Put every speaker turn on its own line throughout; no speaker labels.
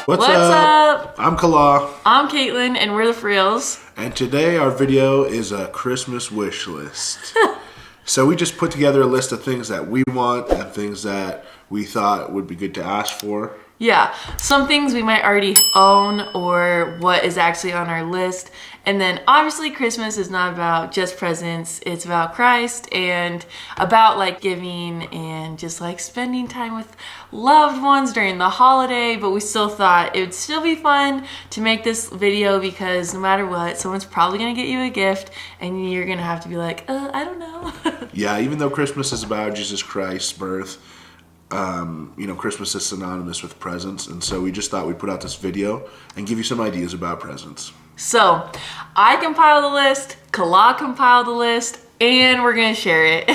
What's up?
I'm Kala.
I'm Caitlin, and we're the Friels.
And today our video is a Christmas wish list. So we just put together a list of things that we want and things that we thought would be good to ask for.
Yeah, some things we might already own or what is actually on our list. And then obviously Christmas is not about just presents, it's about Christ and about like giving and just like spending time with loved ones during the holiday. But we still thought it would still be fun to make this video because no matter what, someone's probably gonna get you a gift and you're gonna have to be like, I don't know.
Yeah, even though Christmas is about Jesus Christ's birth, Christmas is synonymous with presents, and so we just thought we'd put out this video and give you some ideas about presents.
So, I compiled the list, Kala compiled the list, and we're gonna share it.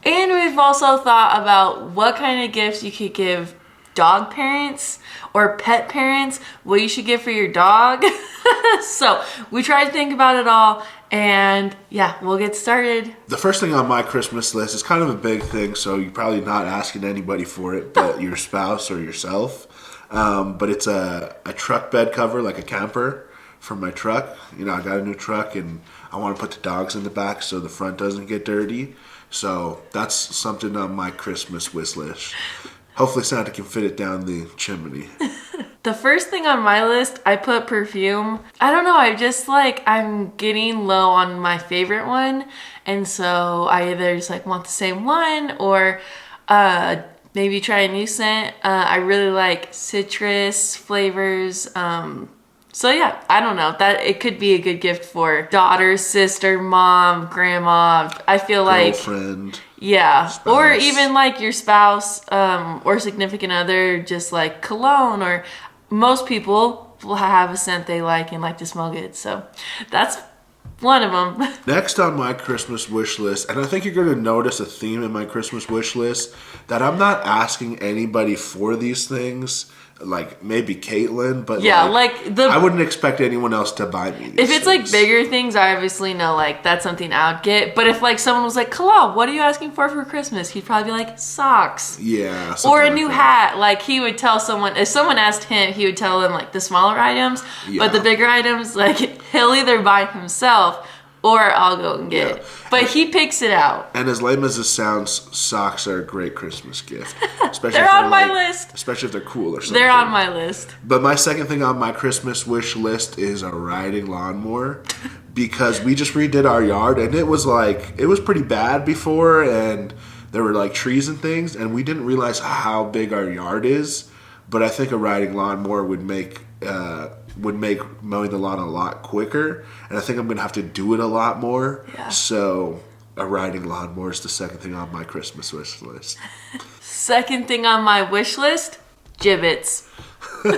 And we've also thought about what kind of gifts you could give dog parents or pet parents, what you should give for your dog. So, we tried to think about it all, and yeah, we'll get started.
The first thing on my Christmas list is kind of a big thing, so you're probably not asking anybody for it, but your spouse or yourself. But it's a truck bed cover, like a camper for my truck. I got a new truck and I want to put the dogs in the back so the front doesn't get dirty. So that's something on my Christmas wish list. Hopefully Santa can fit it down the chimney.
The first thing on my list, I put perfume. I don't know, I'm getting low on my favorite one. And so I either just want the same one or maybe try a new scent. I really like citrus flavors. So yeah, I don't know, that it could be a good gift for daughter, sister, mom, grandma. I feel like
girlfriend.
Yeah,
spouse.
Or even like your spouse or significant other, just like cologne, or most people will have a scent they like and like to smell good. So that's one of them.
Next on my Christmas wish list, and I think you're going to notice a theme in my Christmas wish list, that I'm not asking anybody for these things. Like maybe Caitlin, but
yeah,
I wouldn't expect anyone else to buy me these
if it's
things.
Like bigger things, I obviously know that's something I would get. But if someone was like, Kala, what are you asking for Christmas? He'd probably be like, socks.
Yeah.
Or a new hat. He would tell someone, if someone asked him, he would tell them the smaller items. Yeah. But the bigger items, he'll either buy himself or I'll go and get it. But he picks it out.
And as lame as this sounds, socks are a great Christmas gift. Especially
they're on my list.
Especially if they're cool or something.
They're on my list.
But my second thing on my Christmas wish list is a riding lawnmower. Because we just redid our yard and it was pretty bad before and there were trees and things and we didn't realize how big our yard is. But I think a riding lawnmower would make mowing the lawn a lot quicker, and I think I'm gonna have to do it a lot more.
Yeah.
So a riding lawnmower is the second thing on my Christmas wish list.
Second thing on my wish list, gibbets.
For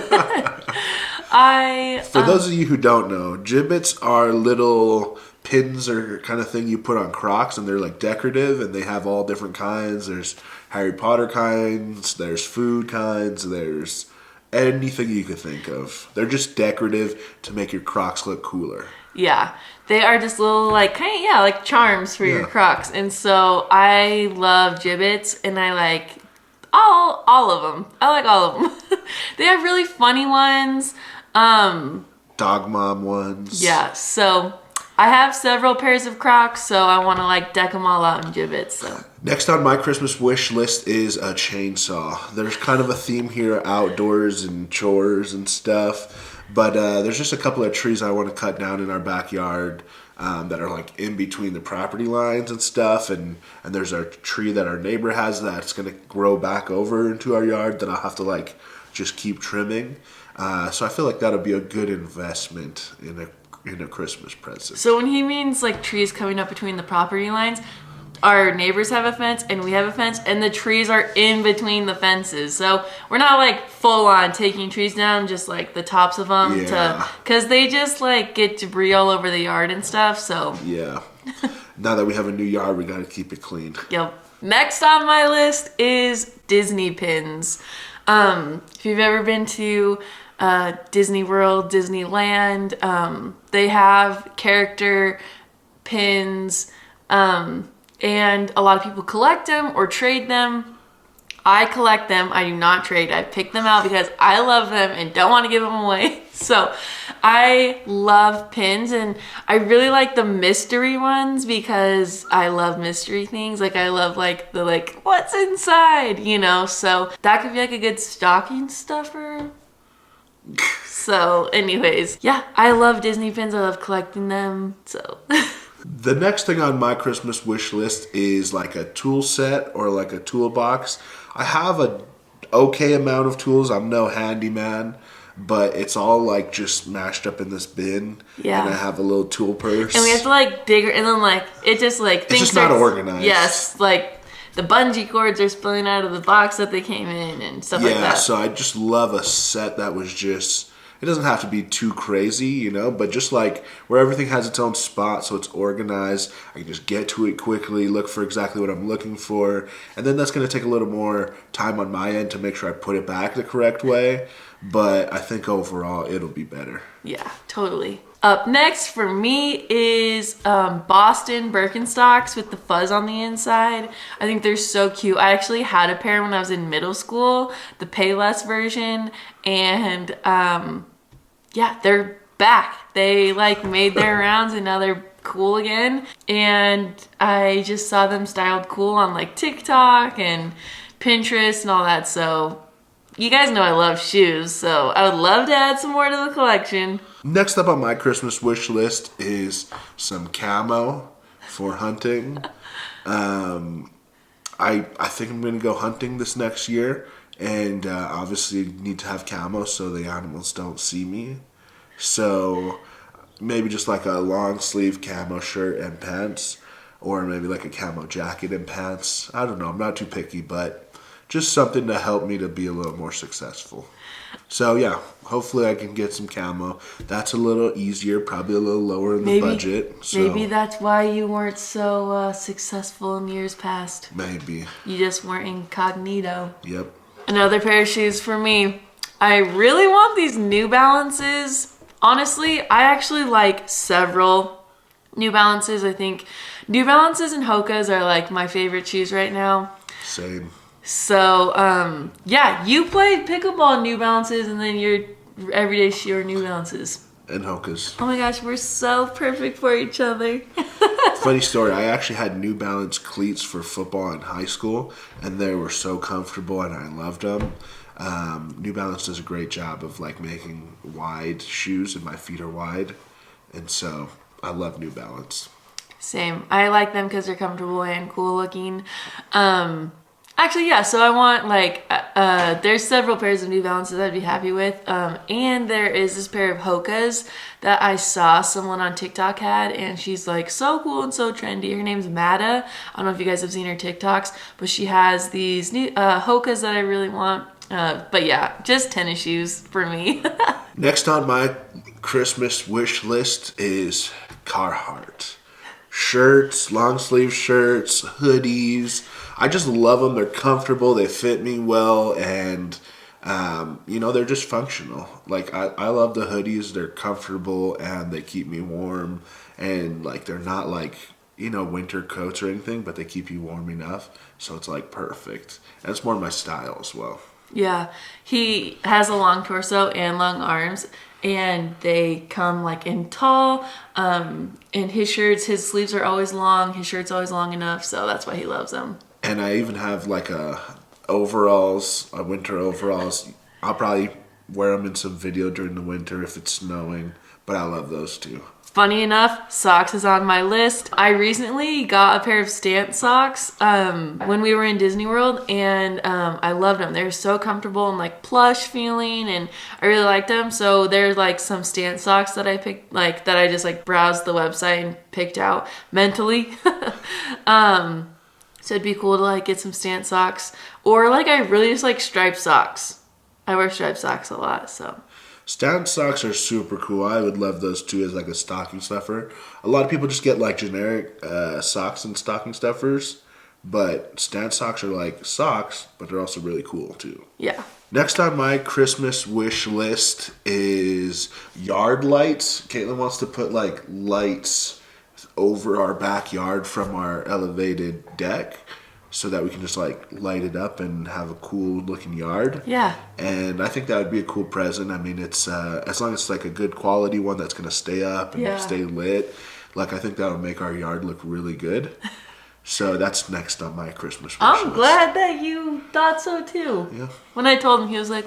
those of you who don't know, gibbets are little pins or kind of thing you put on Crocs, and they're decorative, and they have all different kinds. There's Harry Potter kinds, there's food kinds, there's anything you could think of. They're just decorative to make your Crocs look cooler.
Yeah, they are just little charms for your Crocs. And so I love gibbets and I like all of them. I like all of them. They have really funny ones.
Dog mom ones.
Yeah, so I have several pairs of Crocs, so I want to deck them all out in gibbets. So
next on my Christmas wish list is a chainsaw. There's kind of a theme here, outdoors and chores and stuff. But there's just a couple of trees I want to cut down in our backyard that are in between the property lines and stuff. And there's a tree that our neighbor has that's going to grow back over into our yard that I'll have to just keep trimming. So I feel that'll be a good investment in a Christmas present.
So when he means trees coming up between the property lines, our neighbors have a fence and we have a fence and the trees are in between the fences. So we're not full on taking trees down, just the tops of them because they just get debris all over the yard and stuff. So
yeah. Now that we have a new yard, we got to keep it clean.
Yep. Next on my list is Disney pins. If you've ever been to Disney World, Disneyland, they have character pins, and a lot of people collect them or trade them. I collect them. I do not trade. I pick them out because I love them and don't want to give them away. So I love pins, and I really like the mystery ones because I love mystery things. Like I love like the what's inside, you know? So that could be like a good stocking stuffer. So anyways, yeah, I love Disney pins. I love collecting them. So
the next thing on my Christmas wish list is like a tool set or like a toolbox. I have a okay amount of tools. I'm no handyman, but it's all like just mashed up in this bin.
Yeah.
And I have a little tool purse.
And we have to like dig, and then like it just like
it's just not organized.
Yes, like the bungee cords are spilling out of the box that they came in and stuff like that.
Yeah, so I just love a set that was just. It doesn't have to be too crazy, you know, but just like where everything has its own spot so it's organized. I can just get to it quickly, look for exactly what I'm looking for. And then that's going to take a little more time on my end to make sure I put it back the correct way. But I think overall it'll be better.
Yeah, totally. Up next for me is Boston Birkenstocks with the fuzz on the inside. I think they're so cute. I actually had a pair when I was in middle school, the Payless version, and yeah, they're back. They like made their rounds and now they're cool again. And I just saw them styled cool on like TikTok and Pinterest and all that. So you guys know I love shoes, so I would love to add some more to the collection.
Next up on my Christmas wish list is some camo for hunting. I think I'm going to go hunting this next year, and obviously need to have camo so the animals don't see me. So maybe just like a long sleeve camo shirt and pants, or maybe like a camo jacket and pants. I don't know. I'm not too picky, but just something to help me to be a little more successful. So yeah, hopefully I can get some camo. That's a little easier, probably a little lower in the budget. So
maybe that's why you weren't so successful in years past.
Maybe.
You just weren't incognito.
Yep.
Another pair of shoes for me. I really want these New Balances. Honestly, I actually like several New Balances. I think New Balances and Hoka's are like my favorite shoes right now.
Same.
So, yeah, you played pickleball in New Balances, and then your everyday shoe are New Balances.
And Hoka's.
Oh my gosh, we're so perfect for each other.
Funny story, I actually had New Balance cleats for football in high school, and they were so comfortable, and I loved them. New Balance does a great job of like making wide shoes, and my feet are wide, and so I love New Balance.
Same. I like them because they're comfortable and cool looking. Actually, yeah, so I want like, there's several pairs of New Balances I'd be happy with. And there is this pair of Hoka's that I saw someone on TikTok had, and she's like so cool and so trendy. Her name's Mada. I don't know if you guys have seen her TikToks, but she has these new Hoka's that I really want. But yeah, just tennis shoes for me.
Next on my Christmas wish list is Carhartt. Shirts, long sleeve shirts, hoodies. I just love them. They're comfortable. They fit me well. And, they're just functional. Like, I love the hoodies. They're comfortable and they keep me warm. And, like, they're not like, winter coats or anything, but they keep you warm enough. So it's, like, perfect. And it's more my style as well.
Yeah. He has a long torso and long arms. And they come like in tall, and his sleeves are always long, his shirt's always long enough, so that's why he loves them.
And I even have like winter overalls. I'll probably wear them in some video during the winter if it's snowing, but I love those too.
Funny enough, socks is on my list. I recently got a pair of Stance socks when we were in Disney World, and I loved them. They're so comfortable and like plush feeling, and I really liked them. So there's like some Stance socks that I picked, like that I just like browsed the website and picked out mentally. So it'd be cool to like get some Stance socks, or like I really just like striped socks. I wear striped socks a lot, so.
Stance socks are super cool. I would love those too as like a stocking stuffer. A lot of people just get like generic socks and stocking stuffers, but Stance socks are like socks, but they're also really cool too.
Yeah.
Next on my Christmas wish list is yard lights. Kaitlyn wants to put like lights over our backyard from our elevated deck. so that we can just like light it up and have a cool looking yard.
Yeah.
And I think that would be a cool present. I mean, it's as long as it's like a good quality one that's gonna stay up and stay lit. Like I think that would make our yard look really good. So that's next on my Christmas wish
I'm
list.
glad that you thought so too.
Yeah.
When I told him, he was like,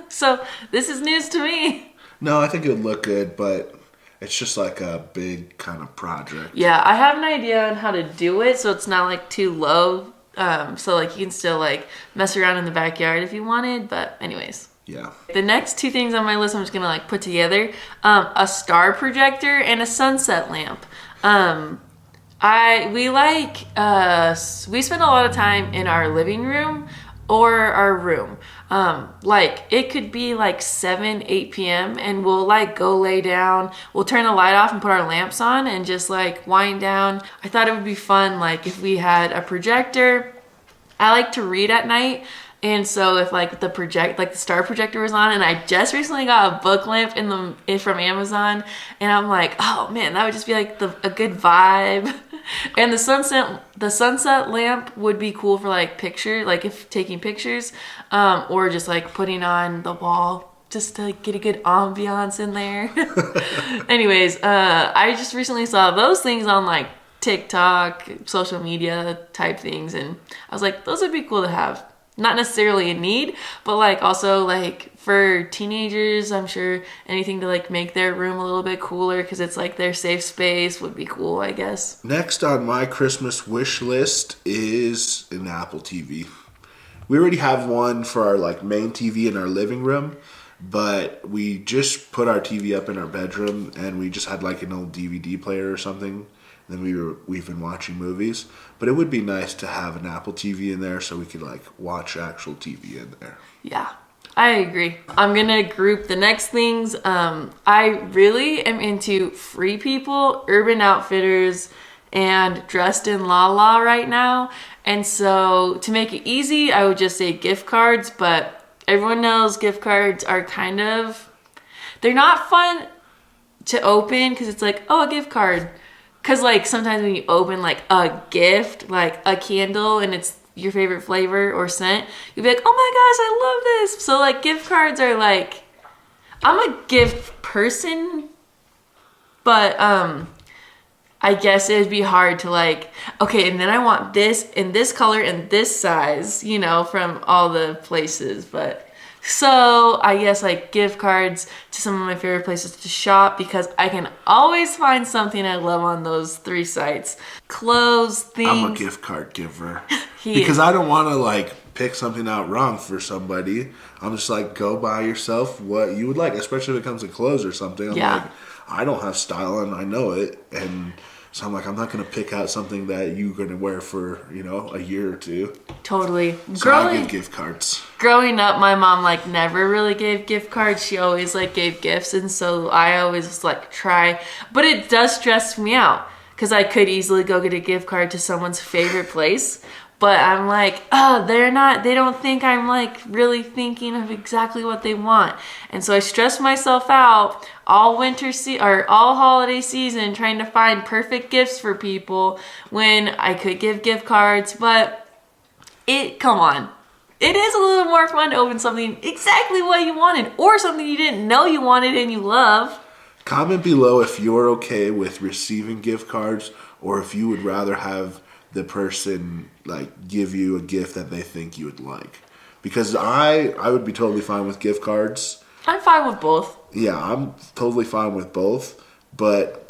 so this is news to me.
No, I think it would look good, but it's just like a big kind of project.
Yeah, I have an idea on how to do it so it's not like too low. So like you can still like mess around in the backyard if you wanted, but anyways.
Yeah.
The next two things on my list I'm just gonna like put together. A star projector and a sunset lamp. We spend a lot of time in our living room or our room. Like it could be like 7, 8 p.m. and we'll like go lay down. We'll turn the light off and put our lamps on and just like wind down. I thought it would be fun like if we had a projector. I like to read at night. And so if like the star projector was on, and I just recently got a book lamp from Amazon, and I'm like, oh man, that would just be like a good vibe. And the sunset lamp would be cool for like if taking pictures, or just like putting on the wall just to get a good ambiance in there. Anyways, I just recently saw those things on like TikTok, social media type things, and I was like, those would be cool to have. Not necessarily a need, but like also like for teenagers, I'm sure anything to like make their room a little bit cooler because it's like their safe space would be cool, I guess.
Next on my Christmas wish list is an Apple TV. We already have one for our like main TV in our living room, but we just put our TV up in our bedroom and we just had like an old DVD player or something. Then we've been watching movies, but it would be nice to have an Apple TV in there so we could like watch actual TV in there.
Yeah, I agree. I'm gonna group the next things. I really am into Free People, Urban Outfitters, and Dressed in La La right now. And so to make it easy, I would just say gift cards, but everyone knows gift cards are they're not fun to open because it's like, oh, a gift card. Because, like, sometimes when you open, like, a gift, like a candle, and it's your favorite flavor or scent, you'll be like, oh my gosh, I love this. So, like, gift cards are, like, I'm a gift person, but I guess it would be hard to, like, okay, and then I want this in this color and this size, from all the places, but... So I guess like gift cards to some of my favorite places to shop because I can always find something I love on those 3 sites. Clothes, things.
I'm a gift card giver because I don't want to like pick something out wrong for somebody. I'm just like, go buy yourself what you would like, especially if it comes to clothes or something. I'm like, I don't have style and I know it. And so I'm like, I'm not going to pick out something that you're going to wear for, a year or 2.
Totally.
So I give gift cards.
Growing up, my mom like never really gave gift cards. She always like gave gifts. And so I always like try, but it does stress me out because I could easily go get a gift card to someone's favorite place. But I'm like, they don't think I'm like really thinking of exactly what they want. And so I stress myself out all all holiday season trying to find perfect gifts for people when I could give gift cards. But come on. It is a little more fun to open something exactly what you wanted or something you didn't know you wanted and you love.
Comment below if you're okay with receiving gift cards or if you would rather have the person like give you a gift that they think you would like. Because I would be totally fine with gift cards.
I'm fine with both.
Yeah, I'm totally fine with both. But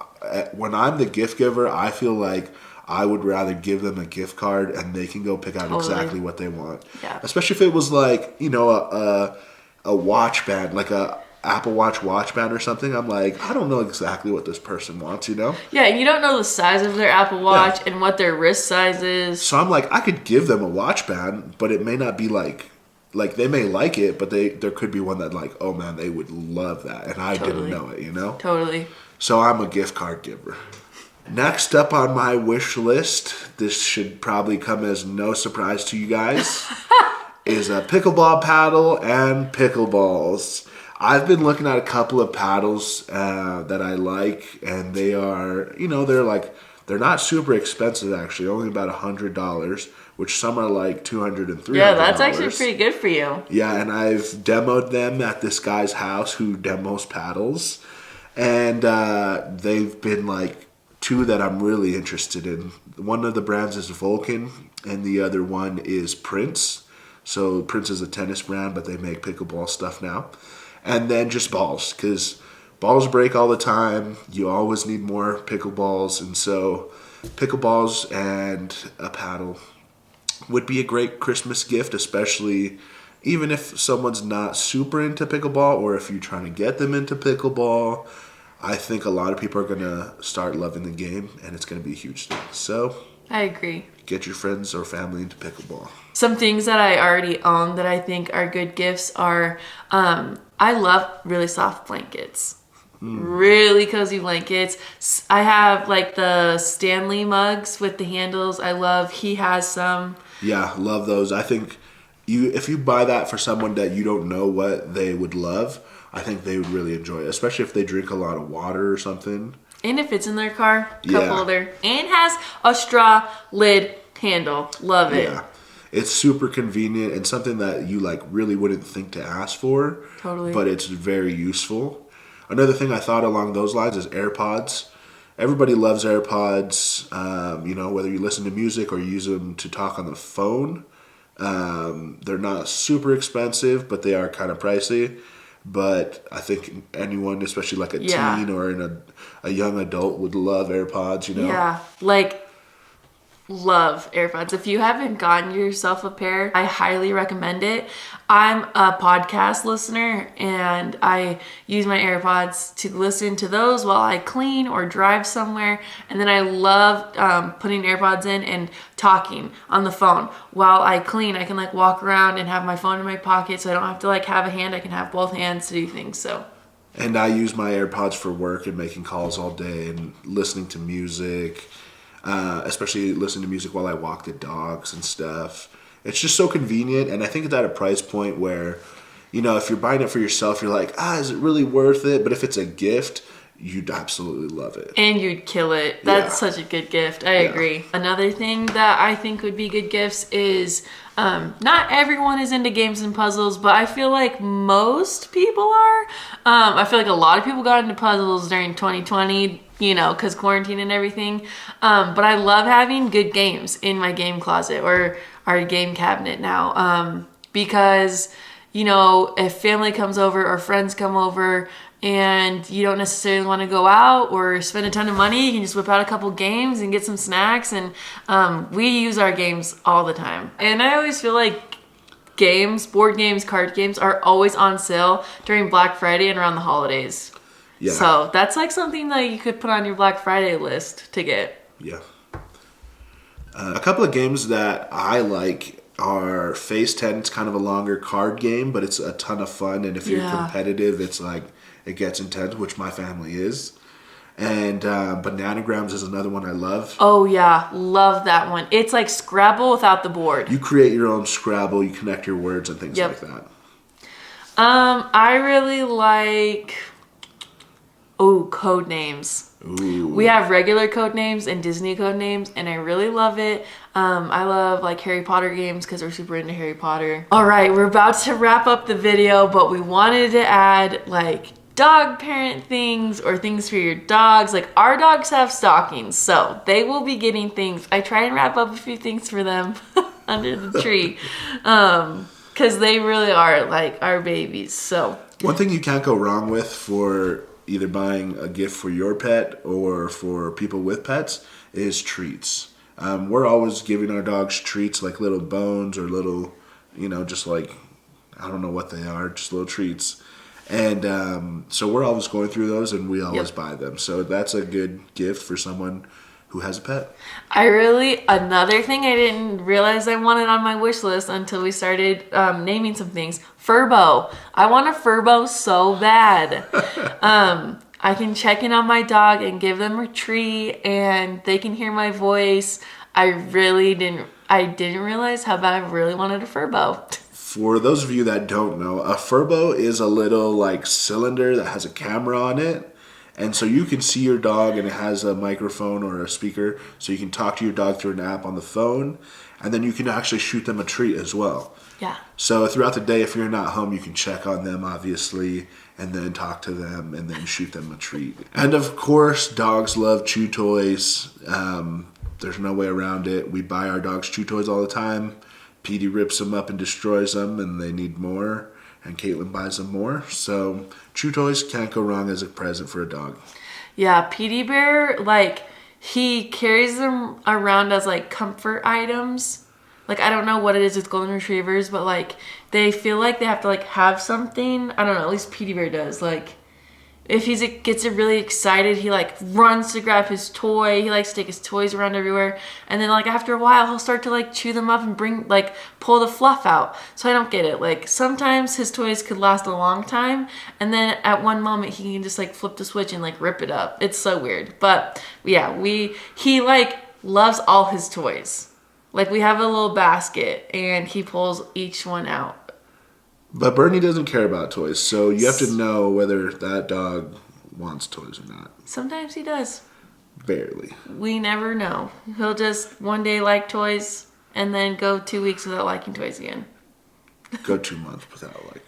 when I'm the gift giver, I feel like I would rather give them a gift card and they can go pick out exactly what they want.
Yeah.
Especially if it was like, a watch band, like a Apple watch band or something. I'm like, I don't know exactly what this person wants,
Yeah, and you don't know the size of their Apple Watch and what their wrist size is.
So I'm like, I could give them a watch band, but it may not be like they may like it, but there could be one that like, oh man, they would love that, and I didn't know it,
Totally.
So I'm a gift card giver. Next up on my wish list, this should probably come as no surprise to you guys, is a pickleball paddle and pickleballs. I've been looking at a couple of paddles that I like, and they are, they're not super expensive actually, only about $100, which some are like $200 and $300.
Yeah, that's actually pretty good for you.
Yeah, and I've demoed them at this guy's house who demos paddles. And they've been like two that I'm really interested in. One of the brands is Vulcan, and the other one is Prince. So Prince is a tennis brand, but they make pickleball stuff now. And then just balls, because balls break all the time. You always need more pickleballs, and so pickleballs and a paddle would be a great Christmas gift, especially even if someone's not super into pickleball or if you're trying to get them into pickleball. I think a lot of people are going to start loving the game, and it's going to be a huge thing. So
I agree.
Get your friends or family into pickleball.
Some things that I already own that I think are good gifts are, I love really soft blankets. Really cozy blankets. I have like the Stanley mugs with the handles. He has some.
Yeah, love those. I think if you buy that for someone that you don't know what they would love, I think they would really enjoy it, especially if they drink a lot of water or something.
And it fits in their car, cup holder, and has a straw lid handle. Love it. Yeah.
It's super convenient and something that you like really wouldn't think to ask for.
Totally.
But it's very useful. Another thing I thought along those lines is AirPods. Everybody loves AirPods. Whether you listen to music or you use them to talk on the phone. They're not super expensive, but they are kind of pricey. But I think anyone, especially like a teen or a young adult, would love AirPods,
Yeah, love AirPods. If you haven't gotten yourself a pair, I highly recommend it. I'm a podcast listener, and I use my AirPods to listen to those while I clean or drive somewhere. And then I love putting AirPods in and talking on the phone while I clean. I can walk around and have my phone in my pocket, so I don't have to have a hand. I can have both hands to do things. So.
And I use my AirPods for work and making calls all day and listening to music. Especially listening to music while I walk the dogs and stuff. It's just so convenient, and I think it's at a price point where, if you're buying it for yourself, you're like, is it really worth it? But if it's a gift, you'd absolutely love it.
And you'd kill it. That's such a good gift. I agree. Another thing that I think would be good gifts is, not everyone is into games and puzzles, but I feel like most people are. I feel like a lot of people got into puzzles during 2020, because quarantine and everything. But I love having good games in my game closet or our game cabinet now. Because, if family comes over or friends come over and you don't necessarily want to go out or spend a ton of money, you can just whip out a couple games and get some snacks. And we use our games all the time. And I always feel like board games, card games are always on sale during Black Friday and around the holidays. Yeah. So that's something that you could put on your Black Friday list to get.
Yeah. A couple of games that I like are Phase 10. It's kind of a longer card game, but it's a ton of fun. And if you're competitive, it's it gets intense, which my family is. And Bananagrams is another one I love.
Oh, yeah. Love that one. It's like Scrabble without the board.
You create your own Scrabble. You connect your words and things like that.
I really like... code names. Ooh. We have regular code names and Disney code names, and I really love it. I love Harry Potter games because we're super into Harry Potter. All right, we're about to wrap up the video, but we wanted to add dog parent things or things for your dogs. Our dogs have stockings, so they will be getting things. I try and wrap up a few things for them under the tree because they really are our babies. So
one thing you can't go wrong with for either buying a gift for your pet or for people with pets is treats. We're always giving our dogs treats like little bones or little, just I don't know what they are, just little treats. And so we're always going through those and we always buy them. So that's a good gift for someone who has a pet.
Another thing I didn't realize I wanted on my wish list until we started naming some things. Furbo. I want a Furbo so bad. I can check in on my dog and give them a treat and they can hear my voice. I didn't realize how bad I really wanted a Furbo.
For those of you that don't know, a Furbo is a little cylinder that has a camera on it. And so you can see your dog, and it has a microphone or a speaker, so you can talk to your dog through an app on the phone, and then you can actually shoot them a treat as well.
Yeah.
So throughout the day, if you're not home, you can check on them, obviously, and then talk to them, and then shoot them a treat. And of course, dogs love chew toys. There's no way around it. We buy our dogs chew toys all the time. Petey rips them up and destroys them, and they need more. And Kaitlyn buys them more. So chew toys can't go wrong as a present for a dog.
Yeah, Petey Bear, like, he carries them around as, like, comfort items. Like, I don't know what it is with golden retrievers, but, like, they feel like they have to, like, have something. I don't know, at least Petey Bear does. Like, if he gets really excited, he, like, runs to grab his toy. He likes to take his toys around everywhere. And then, like, after a while, he'll start to, like, chew them up and pull the fluff out. So I don't get it. Like, sometimes his toys could last a long time. And then at one moment, he can just, like, flip the switch and, like, rip it up. It's so weird. But, yeah, he, like, loves all his toys. Like, we have a little basket, and he pulls each one out.
But Bernie doesn't care about toys, so you have to know whether that dog wants toys or not.
Sometimes he does.
Barely.
We never know. He'll just one day like toys and then go 2 weeks without liking toys again.
Go 2 months without liking.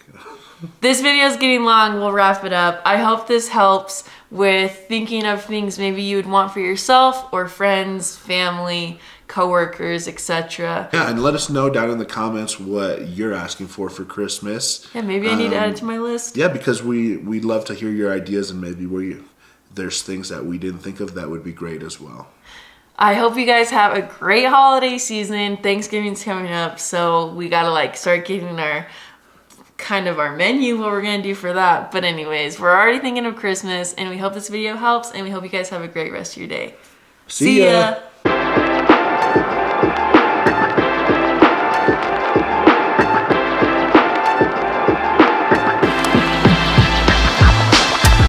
This video is getting long. We'll wrap it up. I hope this helps with thinking of things maybe you would want for yourself or friends, family, coworkers, etc.
Yeah, and let us know down in the comments what you're asking for Christmas.
Yeah, maybe I need to add it to my list.
Yeah, because we'd love to hear your ideas, and maybe there's things that we didn't think of that would be great as well.
I hope you guys have a great holiday season. Thanksgiving's coming up, so we gotta like start getting our menu, what we're gonna do for that. But anyways, we're already thinking of Christmas, and we hope this video helps, and we hope you guys have a great rest of your day.
See ya.